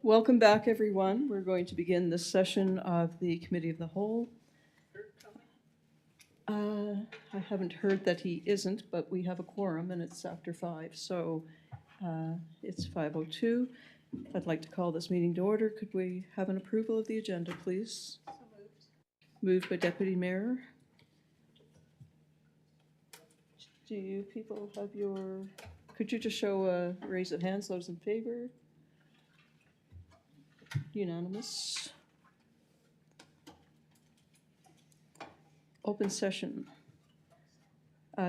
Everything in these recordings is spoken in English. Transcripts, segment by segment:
Welcome back, everyone. We're going to begin this session of the Committee of the Whole. I haven't heard that he isn't, but we have a quorum and it's after 5, so it's 5:02. I'd like to call this meeting to order. Could we have an approval of the agenda, please? So moved by Deputy Mayor. Do you people have your, could you just show a raise of hands, those in favor? Unanimous. Open session.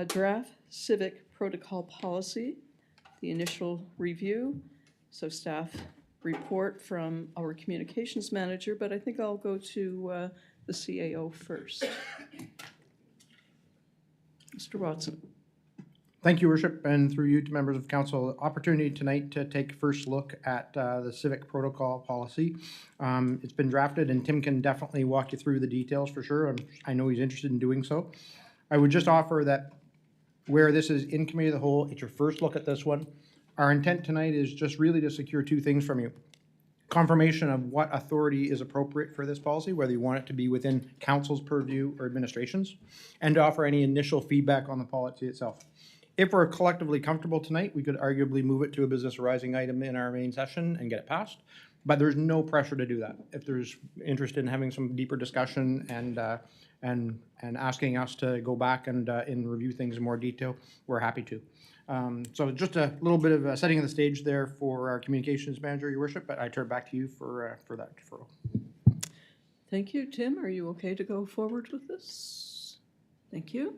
Draft civic protocol policy, the initial review. So staff report from our communications manager, but I think I'll go to the CAO first. Mr. Watson. Thank you, Worship, and through you to members of council, opportunity tonight to take a first look at the civic protocol policy. It's been drafted, and Tim can definitely walk you through the details for sure. I know he's interested in doing so. I would just offer that where this is in committee of the whole, it's your first look at this one. Our intent tonight is just really to secure two things from you. Confirmation of what authority is appropriate for this policy, whether you want it to be within council's purview or administration's, and to offer any initial feedback on the policy itself. If we're collectively comfortable tonight, we could arguably move it to a business arising item in our main session and get it passed, but there's no pressure to do that. If there's interest in having some deeper discussion and asking us to go back and review things in more detail, we're happy to. So just a little bit of setting of the stage there for our communications manager, Your Worship, but I turn back to you for that deferral. Thank you. Tim, are you okay to go forward with this? Thank you.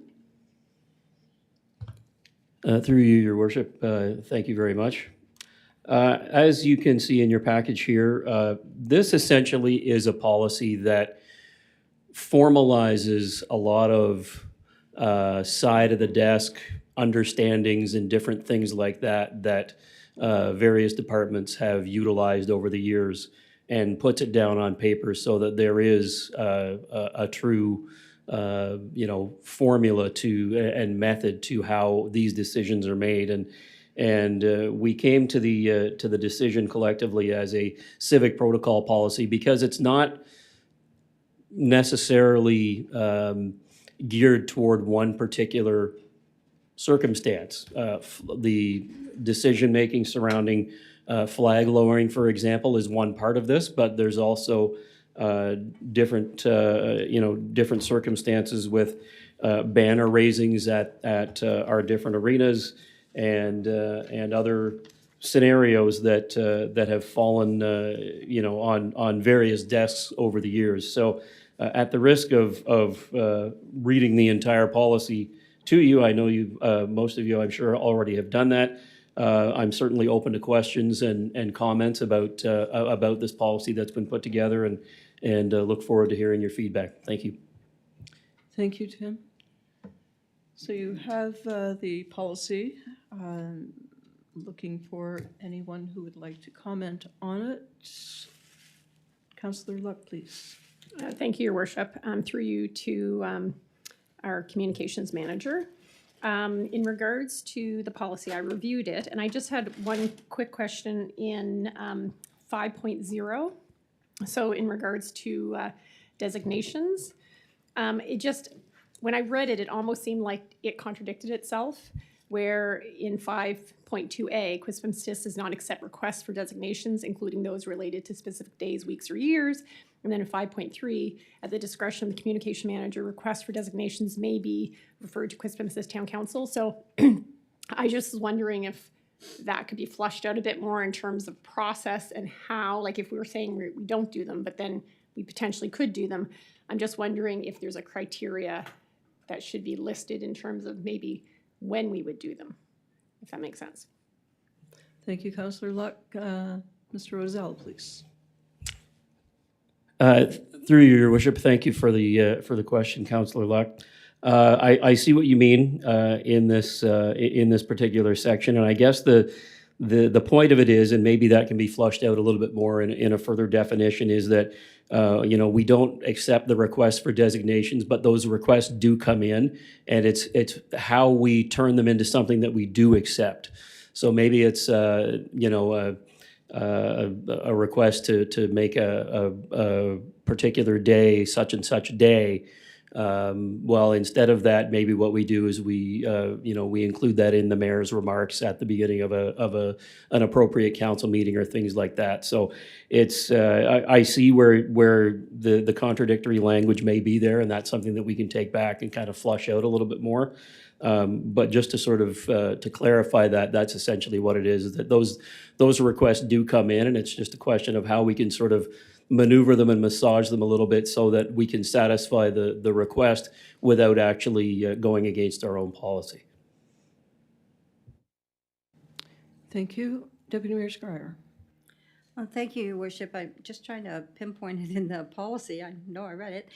Through you, Your Worship, thank you very much. As you can see in your package here, this essentially is a policy that formalizes a lot of side of the desk understandings and different things like that that various departments have utilized over the years, and puts it down on paper so that there is a true formula to and method to how these decisions are made, and we came to the decision collectively as a civic protocol policy because it's not necessarily geared toward one particular circumstance. The decision making surrounding flag lowering, for example, is one part of this, but there's also different circumstances with banner raisings at our different arenas and other scenarios that have fallen on various desks over the years. So at the risk of reading the entire policy to you, I know you most of you I'm sure already have done that. I'm certainly open to questions and comments about this policy that's been put together, and look forward to hearing your feedback. Thank you. Thank you, Tim. So you have the policy. Looking for anyone who would like to comment on it. Councillor Luck, please. Thank you, Your Worship. Through you to our communications manager. In regards to the policy, I reviewed it, and I just had one quick question in 5.0. So in regards to designations, when I read it, it almost seemed like it contradicted itself, where in 5.2a, Quispamsis does not accept requests for designations, including those related to specific days, weeks, or years. And then in 5.3, at the discretion of the communication manager, requests for designations may be referred to Quispamsis Town Council. So I just was wondering if that could be flushed out a bit more in terms of process and how, like if we were saying we don't do them, but then we potentially could do them. I'm just wondering if there's a criteria that should be listed in terms of maybe when we would do them, if that makes sense. Thank you, Councillor Luck. Mr. Roselle, please. Through you, Your Worship, thank you for the question, Councillor Luck. I see what you mean in this particular section, and I guess the point of it is, and maybe that can be flushed out a little bit more in a further definition, is that we don't accept the requests for designations, but those requests do come in, and it's how we turn them into something that we do accept. So maybe it's, you know, a request to make a particular day, such and such day. Well, instead of that, maybe what we do is we, you know, we include that in the mayor's remarks at the beginning of an appropriate council meeting or things like that. So it's, I see where the contradictory language may be there, and that's something that we can take back and kind of flush out a little bit more. But just to sort of, to clarify that, that's essentially what it is that those requests do come in, and it's just a question of how we can sort of maneuver them and massage them a little bit so that we can satisfy the request without actually going against our own policy. Thank you. Deputy Mayor Schreier. Well, thank you, Your Worship. I'm just trying to pinpoint it in the policy. I know I read it.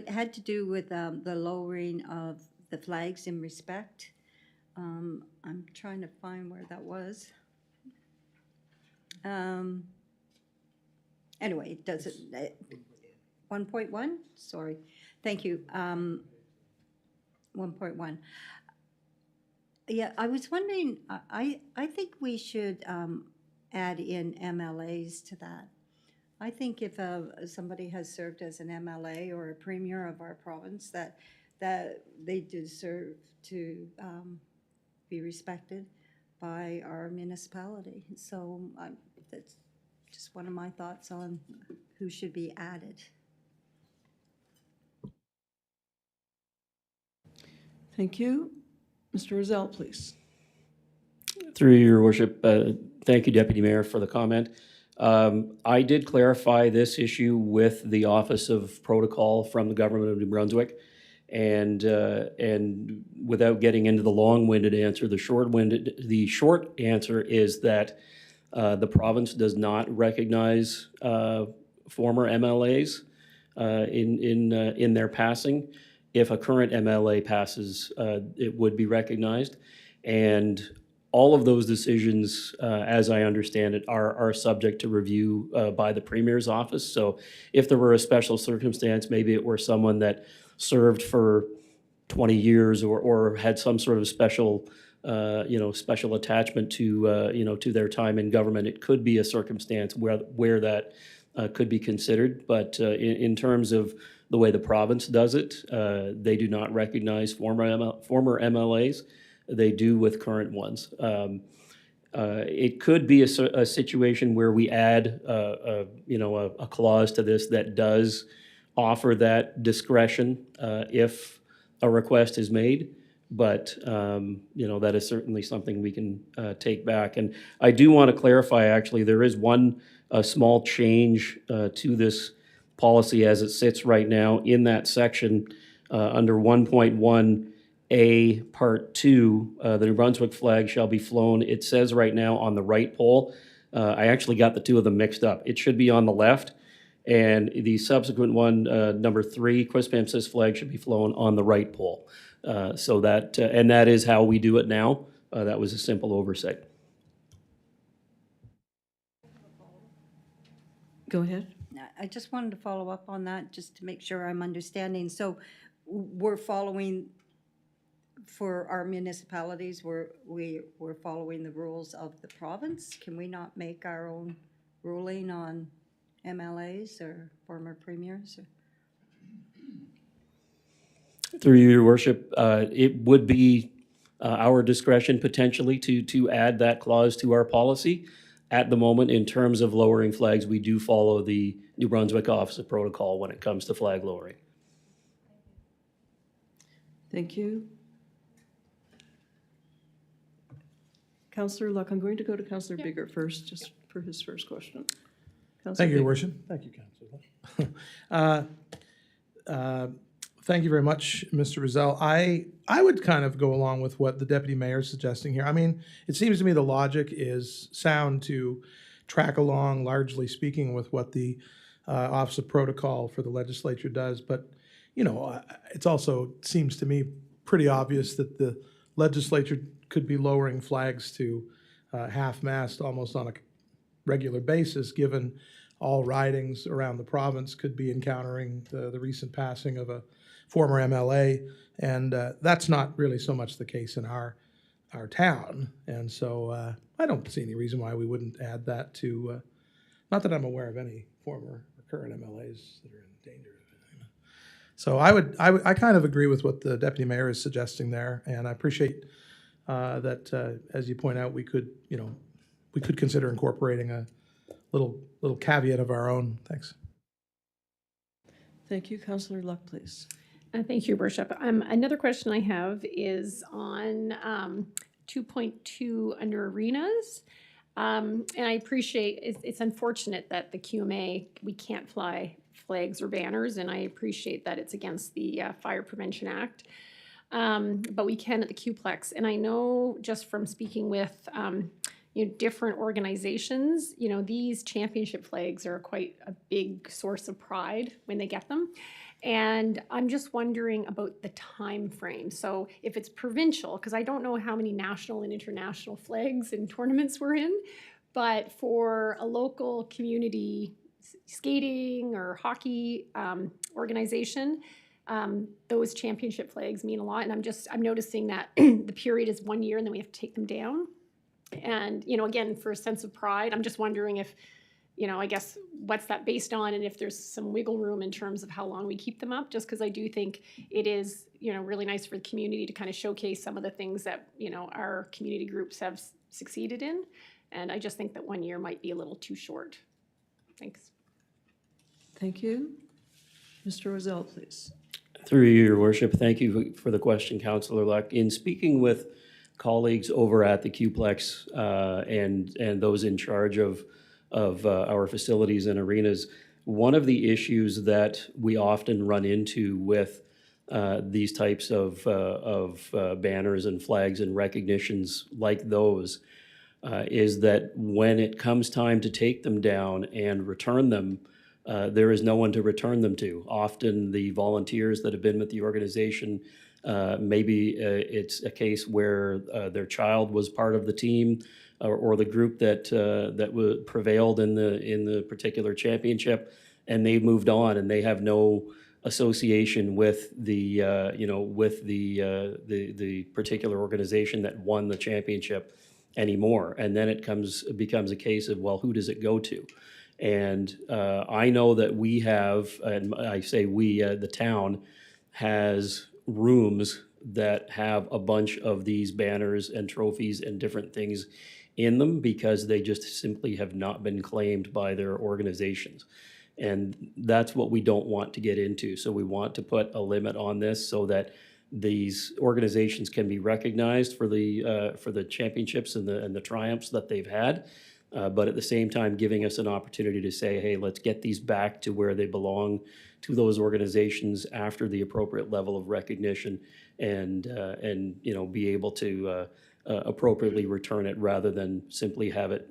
Had to do with the lowering of the flags in respect. I'm trying to find where that was. Anyway, it doesn't, 1.1? Sorry. Thank you. 1.1. Yeah, I was wondering, I think we should add in MLAs to that. I think if somebody has served as an MLA or a premier of our province, that they deserve to be respected by our municipality. So that's just one of my thoughts on who should be added. Thank you. Mr. Rozell, please. Through your worship, thank you, Deputy Mayor, for the comment. I did clarify this issue with the Office of Protocol from the Government of New Brunswick, and without getting into the long-winded answer, the short answer is that the province does not recognize former MLAs in their passing. If a current MLA passes, it would be recognized, and all of those decisions, as I understand it, are subject to review by the Premier's office. So if there were a special circumstance, maybe it were someone that served for 20 years or had some sort of special, special attachment to, to their time in government, it could be a circumstance where that could be considered. But in terms of the way the province does it, they do not recognize former MLAs. They do with current ones. It could be a situation where we add, a clause to this that does offer that discretion if a request is made. But, that is certainly something we can take back. And I do want to clarify, actually, there is one small change to this policy as it sits right now in that section under 1.1A Part 2, the New Brunswick flag shall be flown. It says right now on the right pole. I actually got the two of them mixed up. It should be on the left. And the subsequent one, number 3, Quispamsis flag should be flown on the right pole. So that, and that is how we do it now. That was a simple oversight. Go ahead. I just wanted to follow up on that just to make sure I'm understanding. So we're following, for our municipalities, we're following the rules of the province. Can we not make our own ruling on MLAs or former premiers? Through your worship, it would be our discretion potentially to add that clause to our policy. At the moment, in terms of lowering flags, we do follow the New Brunswick Office of Protocol when it comes to flag lowering. Thank you. Councillor Luck, I'm going to go to Councillor Bigger first, just for his first question. Thank you, Your Worship. Thank you, Councillor. Thank you very much, Mr. Rozell. I would kind of go along with what the Deputy Mayor is suggesting here. I mean, it seems to me the logic is sound to track along, largely speaking, with what the Office of Protocol for the legislature does. But, it also seems to me pretty obvious that the legislature could be lowering flags to half-mast almost on a regular basis, given all ridings around the province could be encountering the recent passing of a former MLA, and that's not really so much the case in our our town. And so I don't see any reason why we wouldn't add that to, not that I'm aware of any former or current MLAs that are in danger. So I kind of agree with what the deputy mayor is suggesting there, and I appreciate that, as you point out, we could consider incorporating a little caveat of our own. Thanks. Thank you. Councillor Luck, please. Thank you, Your Worship. Another question I have is on 2.2 under arenas. And I appreciate, it's unfortunate that the QMA, we can't fly flags or banners, and I appreciate that it's against the Fire Prevention Act. But we can at the Qplex. And I know just from speaking with different organizations, these championship flags are quite a big source of pride when they get them. And I'm just wondering about the time frame. So if it's provincial, because I don't know how many national and international flags and tournaments we're in, but for a local community skating or hockey organization, those championship flags mean a lot. And I'm noticing that the period is 1 year and then we have to take them down. And, again, for a sense of pride, I'm just wondering if, I guess what's that based on, and if there's some wiggle room in terms of how long we keep them up, just because I do think it is, really nice for the community to kind of showcase some of the things that, our community groups have succeeded in. And I just think that 1 year might be a little too short. Thanks. Thank you. Mr. Rozell, please. Through you, Your Worship, thank you for the question, Councillor Luck. In speaking with colleagues over at the Qplex and those in charge of our facilities and arenas, one of the issues that we often run into with these types of banners and flags and recognitions like those is that when it comes time to take them down and return them, there is no one to return them to. Often the volunteers that have been with the organization, maybe it's a case where their child was part of the team or the group that prevailed in the particular championship, and they moved on and they have no association with the particular organization that won the championship anymore. And then it becomes a case of, well, who does it go to? And I know that we have, and I say we, the town has rooms that have a bunch of these banners and trophies and different things in them because they just simply have not been claimed by their organizations. And that's what we don't want to get into. So we want to put a limit on this so that these organizations can be recognized for the championships and the triumphs that they've had. But at the same time, giving us an opportunity to say, hey, let's get these back to where they belong to those organizations after the appropriate level of recognition and be able to appropriately return it rather than simply have it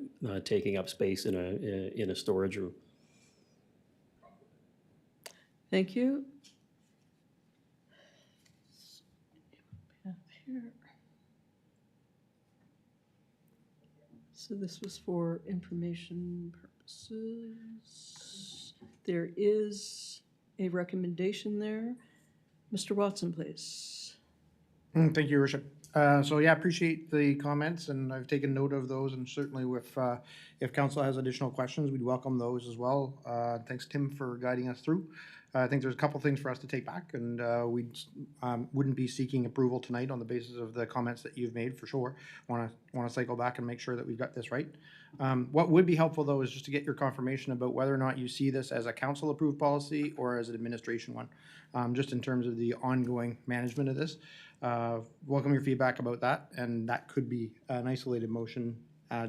taking up space in a storage room. Thank you. So this was for information purposes. There is a recommendation there. Mr. Watson, please. Thank you, Your Worship. So yeah, appreciate the comments, and I've taken note of those, and certainly if council has additional questions, we'd welcome those as well. Thanks, Tim, for guiding us through. I think there's a couple things for us to take back, and we wouldn't be seeking approval tonight on the basis of the comments that you've made, for sure. Want to cycle back and make sure that we've got this right. What would be helpful, though, is just to get your confirmation about whether or not you see this as a council-approved policy or as an administration one, just in terms of the ongoing management of this. Welcome your feedback about that, and that could be an isolated motion,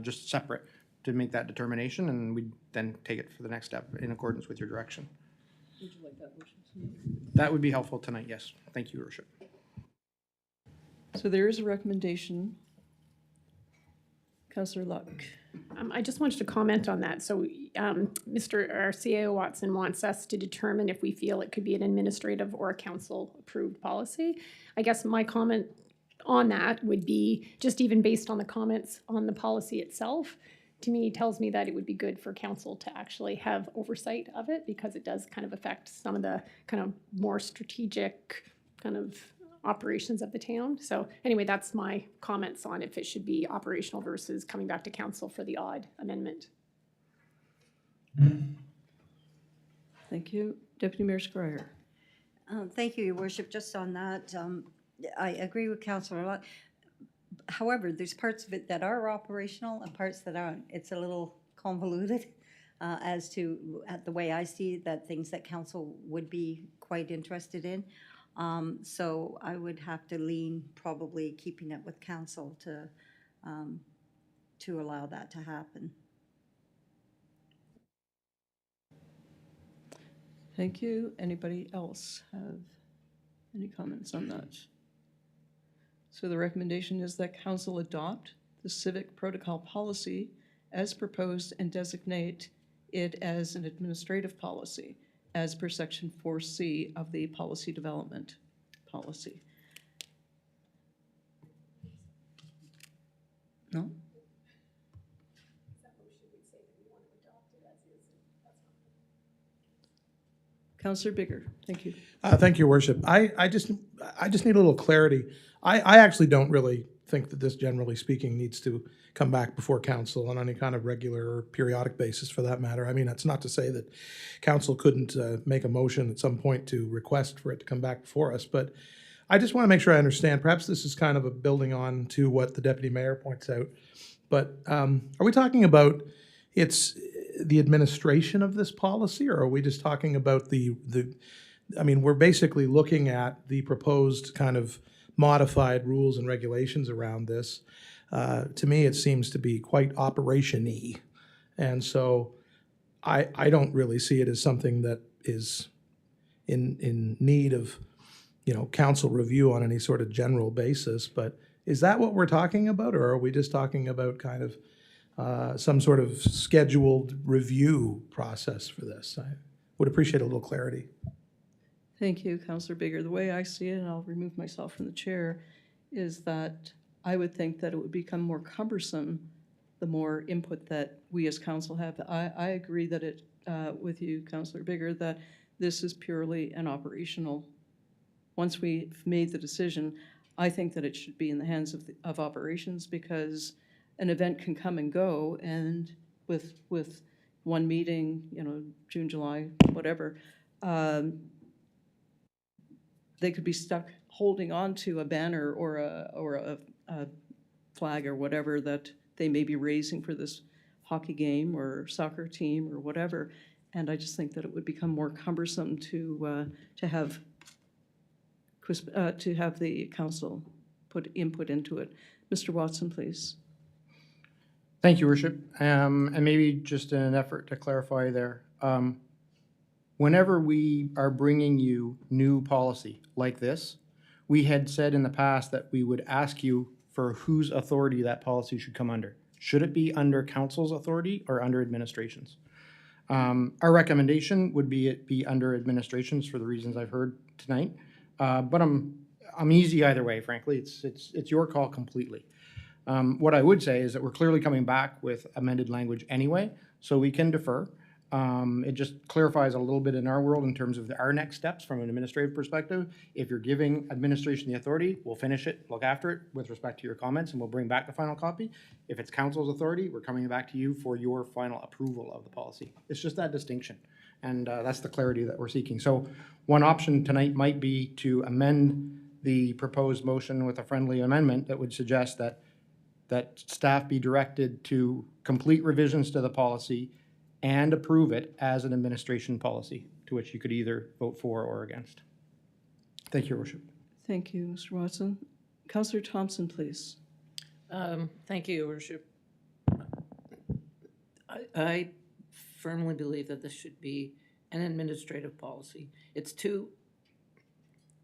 just separate, to make that determination, and we'd then take it for the next step in accordance with your direction. Would you like that motion? That would be helpful tonight, yes. Thank you, Your Worship. So there is a recommendation. Councillor Luck. I just wanted to comment on that. So our CAO Watson wants us to determine if we feel it could be an administrative or a council-approved policy. I guess my comment on that would be, just even based on the comments on the policy itself, to me tells me that it would be good for council to actually have oversight of it, because it does kind of affect some of the kind of more strategic kind of operations of the town. So anyway, that's my comments on if it should be operational versus coming back to council for the odd amendment. Thank you. Deputy Mayor Scryer. Thank you, Your Worship. Just on that, I agree with Councillor a lot. However, there's parts of it that are operational and parts that aren't. It's a little convoluted as to the way I see that things that council would be quite interested in. So I would have to lean probably keeping it with council to allow that to happen. Thank you. Anybody else have any comments on that? So the recommendation is that council adopt the civic protocol policy as proposed and designate it as an administrative policy as per section 4C of the policy development policy. No? Councillor Bigger, thank you. Thank you, Your Worship. I just need a little clarity. I actually don't really think that this, generally speaking, needs to come back before council on any kind of regular or periodic basis, for that matter. I mean, that's not to say that council couldn't make a motion at some point to request for it to come back before us, but I just want to make sure I understand. Perhaps this is kind of a building on to what the deputy mayor points out, but are we talking about the administration of this policy, or are we just talking about I mean, we're basically looking at the proposed kind of modified rules and regulations around this. To me, it seems to be quite operation-y. And so I don't really see it as something that is in need of, council review on any sort of general basis. But is that what we're talking about, or are we just talking about kind of some sort of scheduled review process for this? I would appreciate a little clarity. Thank you, Councillor Bigger. The way I see it, and I'll remove myself from the chair, is that I would think that it would become more cumbersome the more input that we as council have. I agree that with you, Councillor Bigger, that this is purely an operational. Once we've made the decision, I think that it should be in the hands of operations, because an event can come and go, and with one meeting, June, July, whatever, they could be stuck holding on to a banner or a flag or whatever that they may be raising for this hockey game or soccer team or whatever. And I just think that it would become more cumbersome to have the council put input into it. Mr. Watson, please. Thank you, Worship. And maybe just in an effort to clarify there, whenever we are bringing you new policy like this, we had said in the past that we would ask you for whose authority that policy should come under. Should it be under council's authority or under administration's? Our recommendation would be it be under administration's for the reasons I've heard tonight. But I'm easy either way, frankly. It's your call completely. What I would say is that we're clearly coming back with amended language anyway, so we can defer. It just clarifies a little bit in our world in terms of our next steps from an administrative perspective. If you're giving administration the authority, we'll finish it, look after it with respect to your comments, and we'll bring back the final copy. If it's council's authority, we're coming back to you for your final approval of the policy. It's just that distinction, and that's the clarity that we're seeking. So one option tonight might be to amend the proposed motion with a friendly amendment that would suggest that staff be directed to complete revisions to the policy and approve it as an administration policy, to which you could either vote for or against. Thank you, Your Worship. Thank you, Mr. Watson. Councillor Thompson, please. Thank you, Your Worship. I firmly believe that this should be an administrative policy. It's too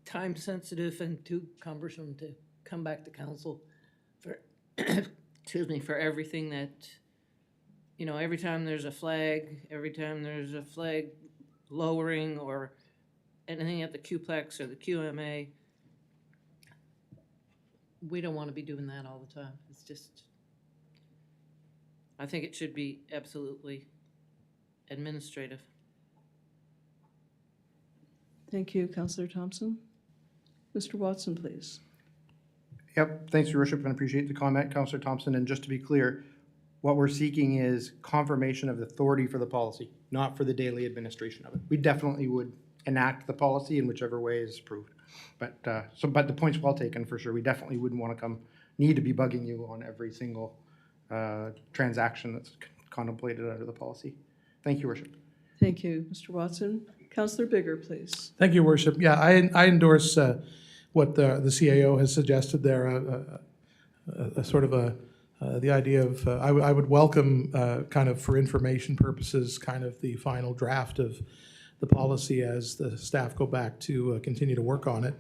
time-sensitive and too cumbersome to come back to council for, excuse me, for everything that, every time there's a flag, every time there's a flag lowering or anything at the Qplex or the QMA. We don't want to be doing that all the time. It's just, I think it should be absolutely administrative. Thank you, Councillor Thompson. Mr. Watson, please. Yep, thanks, Your Worship, and appreciate the comment, Councillor Thompson. And just to be clear, what we're seeking is confirmation of the authority for the policy, not for the daily administration of it. We definitely would enact the policy in whichever way is approved. But but the point's well taken for sure. We definitely wouldn't want to need to be bugging you on every single transaction that's contemplated under the policy. Thank you, Worship. Thank you, Mr. Watson. Councillor Bigger, please. Thank you, Worship. Yeah, I endorse what the CAO has suggested there, a sort of the idea of, I would welcome kind of for information purposes, kind of the final draft of the policy as the staff go back to continue to work on it.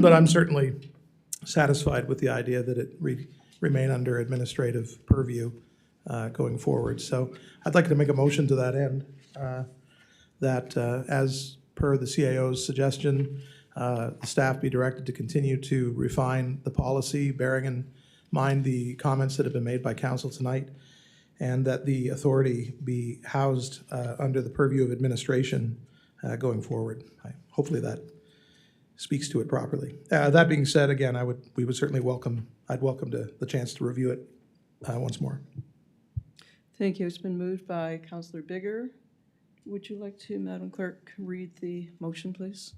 But I'm certainly satisfied with the idea that it remain under administrative purview going forward. So I'd like to make a motion to that end, that as per the CAO's suggestion, the staff be directed to continue to refine the policy, bearing in mind the comments that have been made by council tonight, and that the authority be housed under the purview of administration going forward. Hopefully that speaks to it properly. That being said, again, we would certainly I'd welcome the chance to review it once more. Thank you. It's been moved by Councillor Bigger. Would you like to, Madam Clerk, read the motion, please?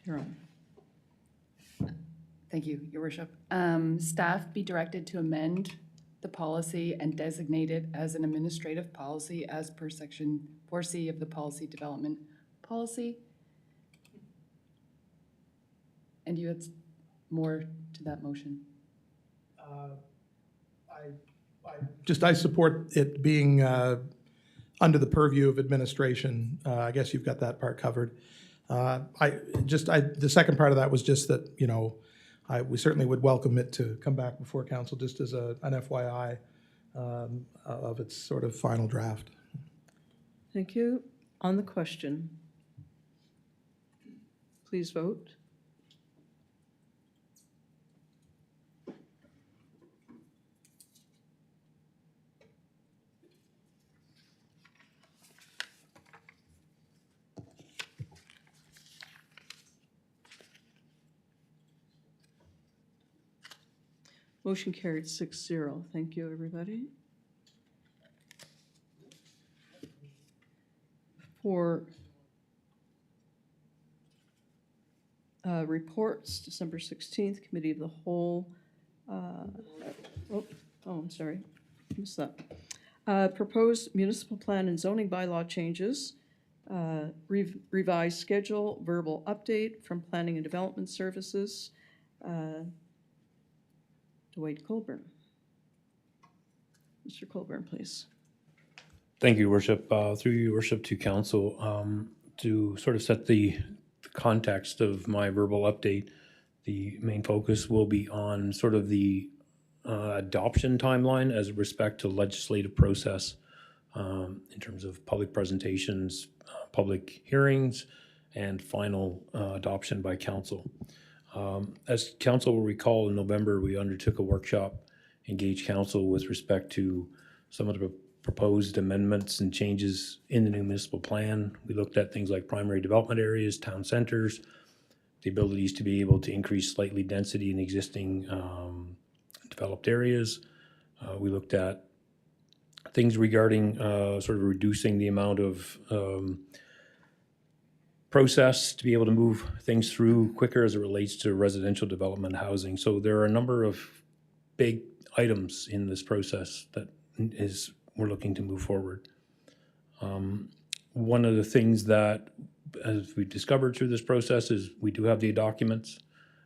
You're on. Thank you, Your Worship. Staff be directed to amend the policy and designate it as an administrative policy as per section 4C of the Policy Development Policy. And you had more to that motion? I support it being under the purview of administration. I guess you've got that part covered. The second part of that was just that, we certainly would welcome it to come back before council just as an FYI of its sort of final draft. Thank you. On the question, please vote. Motion carried 6-0. Thank you, everybody. For reports, December 16th, Committee of the Whole. I'm sorry, missed that. Proposed municipal plan and zoning bylaw changes. Revised schedule, verbal update from Planning and Development Services. Dwight Colburn. Mr. Colburn, please. Thank you, Worship. Through your Worship to Council, to sort of set the context of my verbal update, the main focus will be on sort of the adoption timeline as respect to legislative process in terms of public presentations, public hearings, and final adoption by Council. As Council will recall, in November, we undertook a workshop, engaged Council with respect to some of the proposed amendments and changes in the new municipal plan. We looked at things like primary development areas, town centers, the abilities to be able to increase slightly density in existing developed areas. We looked at things regarding sort of reducing the amount of process to be able to move things through quicker as it relates to residential development housing. So there are a number of big items in this process that we're looking to move forward. One of the things that, as we've discovered through this process, is we do have the documents.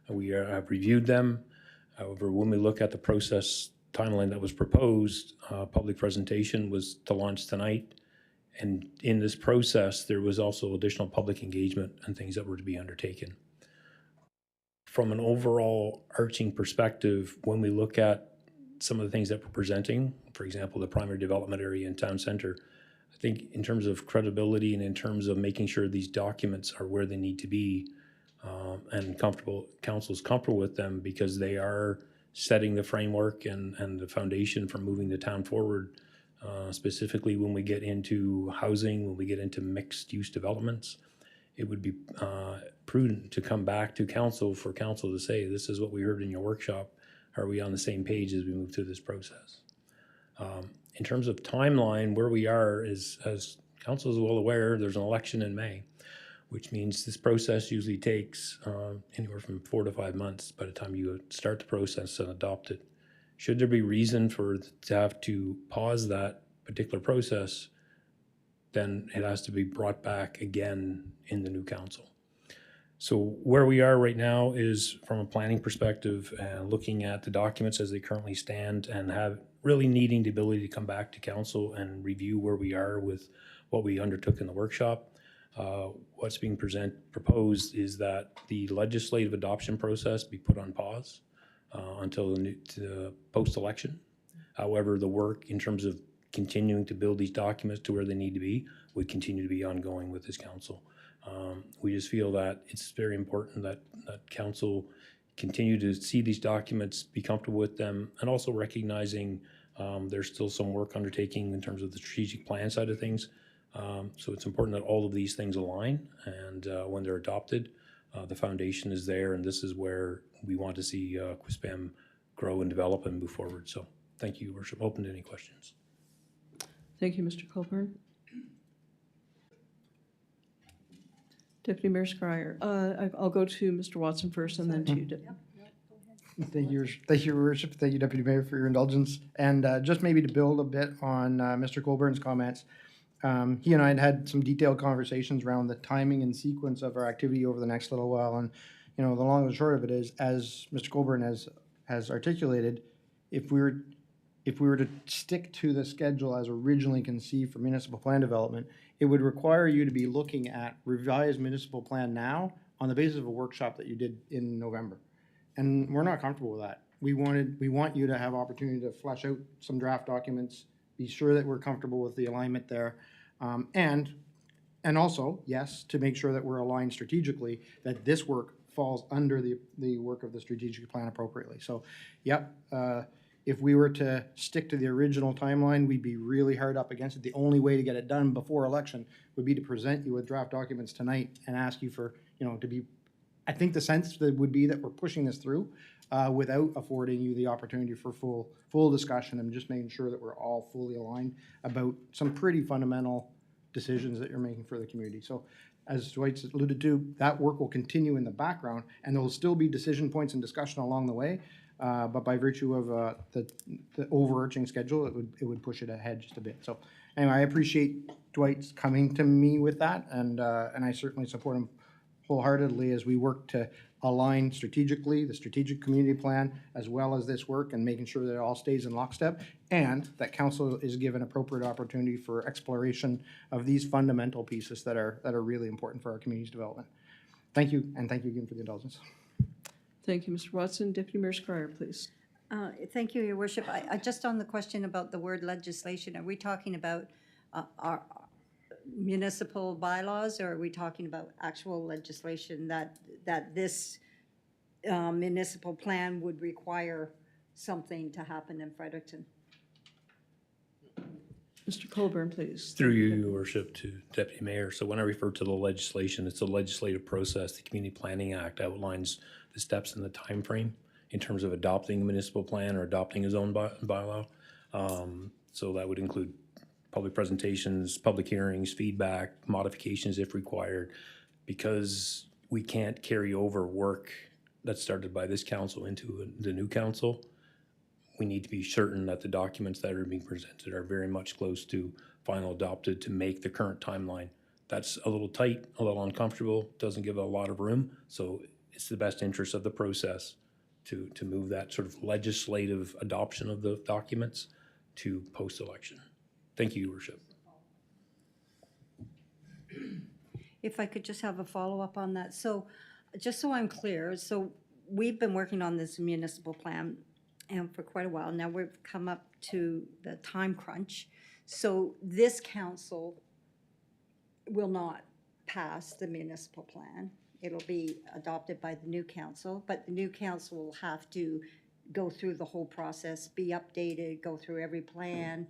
We have reviewed them. However, when we look at the process timeline that was proposed, public presentation was to launch tonight. And in this process, there was also additional public engagement and things that were to be undertaken. From an overall arching perspective, when we look at some of the things that we're presenting, for example, the primary development area in town center, I think in terms of credibility and in terms of making sure these documents are where they need to be and council's comfortable with them because they are setting the framework and the foundation for moving the town forward. specifically when we get into housing, when we get into mixed-use developments. It would be prudent to come back to council for council to say, this is what we heard in your workshop. Are we on the same page as we move through this process? In terms of timeline, where we are is, as council is well aware, there's an election in May, which means this process usually takes anywhere from 4 to 5 months by the time you start the process and adopt it. Should there be reason to have to pause that particular process, then it has to be brought back again in the new council. So where we are right now is, from a planning perspective, looking at the documents as they currently stand and have really needing the ability to come back to council and review where we are with what we undertook in the workshop. What's being proposed is that the legislative adoption process be put on pause until the post-election. However, the work in terms of continuing to build these documents to where they need to be would continue to be ongoing with this council. We just feel that it's very important that council continue to see these documents, be comfortable with them, and also recognizing there's still some work undertaking in terms of the strategic plan side of things. So it's important that all of these things align, and when they're adopted, the foundation is there, and this is where we want to see Quispam grow and develop and move forward. So thank you, Your Worship. Open to any questions. Thank you, Mr. Colburn. Deputy Mayor Scryer. I'll go to Mr. Watson first and then to you. Thank you, Your Worship. Thank you, Deputy Mayor, for your indulgence. And just maybe to build a bit on Mr. Colburn's comments, he and I had some detailed conversations around the timing and sequence of our activity over the next little while. And, you know, the long and short of it is, as Mr. Colburn has articulated, if we were to stick to the schedule as originally conceived for municipal plan development, it would require you to be looking at revised municipal plan now on the basis of a workshop that you did in November. And we're not comfortable with that. We want you to have opportunity to flesh out some draft documents, be sure that we're comfortable with the alignment there, and also, yes, to make sure that we're aligned strategically, that this work falls under the work of the strategic plan appropriately. So, yep, if we were to stick to the original timeline, we'd be really hard up against it. The only way to get it done before election would be to present you with draft documents tonight and ask you for, to be, I think the sense that would be that we're pushing this through without affording you the opportunity for full discussion and just making sure that we're all fully aligned about some pretty fundamental decisions that you're making for the community. So as Dwight's alluded to, that work will continue in the background, and there will still be decision points and discussion along the way. But by virtue of the overarching schedule, it would push it ahead just a bit. So anyway, I appreciate Dwight's coming to me with that, and I certainly support him wholeheartedly as we work to align strategically the strategic community plan as well as this work, and making sure that it all stays in lockstep, and that council is given appropriate opportunity for exploration of these fundamental pieces that are really important for our community's development. Thank you, and thank you again for the indulgence. Thank you, Mr. Watson. Deputy Mayor Scryer, please. Thank you, Your Worship. I just on the question about the word legislation, are we talking about our municipal bylaws, or are we talking about actual legislation that this municipal plan would require something to happen in Fredericton? Mr. Colburn, please. Through you, Your Worship, to Deputy Mayor. So when I refer to the legislation, it's a legislative process. The Community Planning Act outlines the steps and the time frame in terms of adopting a municipal plan or adopting his own bylaw. So that would include public presentations, public hearings, feedback, modifications if required. Because we can't carry over work that's started by this council into the new council, we need to be certain that the documents that are being presented are very much close to final adopted to make the current timeline. That's a little tight, a little uncomfortable, doesn't give a lot of room. So it's the best interest of the process to move that sort of legislative adoption of the documents to post-election. Thank you, Your Worship. If I could just have a follow-up on that. So just so I'm clear, so we've been working on this municipal plan and for quite a while. Now we've come up to the time crunch. So this council will not pass the municipal plan. It'll be adopted by the new council, but the new council will have to go through the whole process, be updated, go through every plan,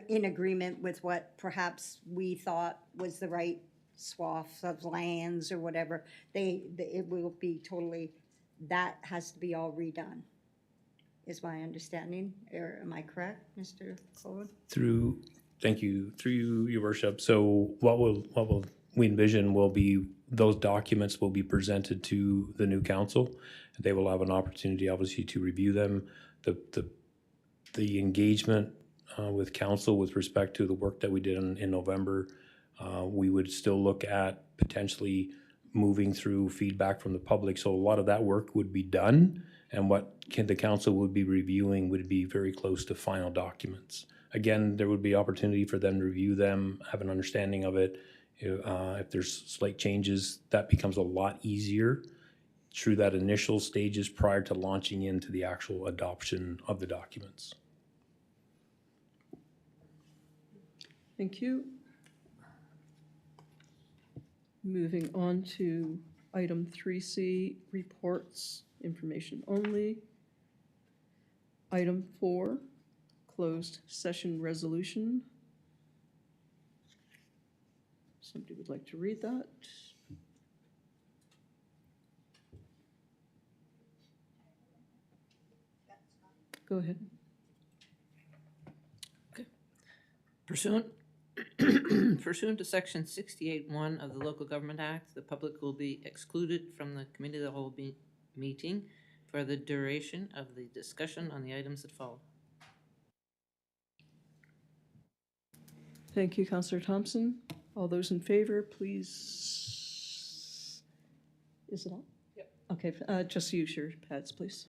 in agreement with what perhaps we thought was the right swath of lands or whatever. It will be totally, that has to be all redone, is my understanding. Or am I correct, Mr. Colwood? Thank you, through you, your worship. So what will we envision will be, those documents will be presented to the new council. They will have an opportunity, obviously, to review them. The engagement with council with respect to the work that we did in November, we would still look at potentially moving through feedback from the public. So a lot of that work would be done, and what the council would be reviewing would be very close to final documents. Again, there would be opportunity for them to review them, have an understanding of it. If there's slight changes, that becomes a lot easier through that initial stages prior to launching into the actual adoption of the documents. Thank you. Moving on to item 3C, reports, information only. Item 4, closed session resolution. Somebody would like to read that? Go ahead. Pursuant to Section 68(1) of the Local Government Act, the public will be excluded from the Committee of the Whole meeting for the duration of the discussion on the items that follow. Thank you, Councillor Thompson. All those in favor, please. Is it all? Yep. Okay, just use your pads, please.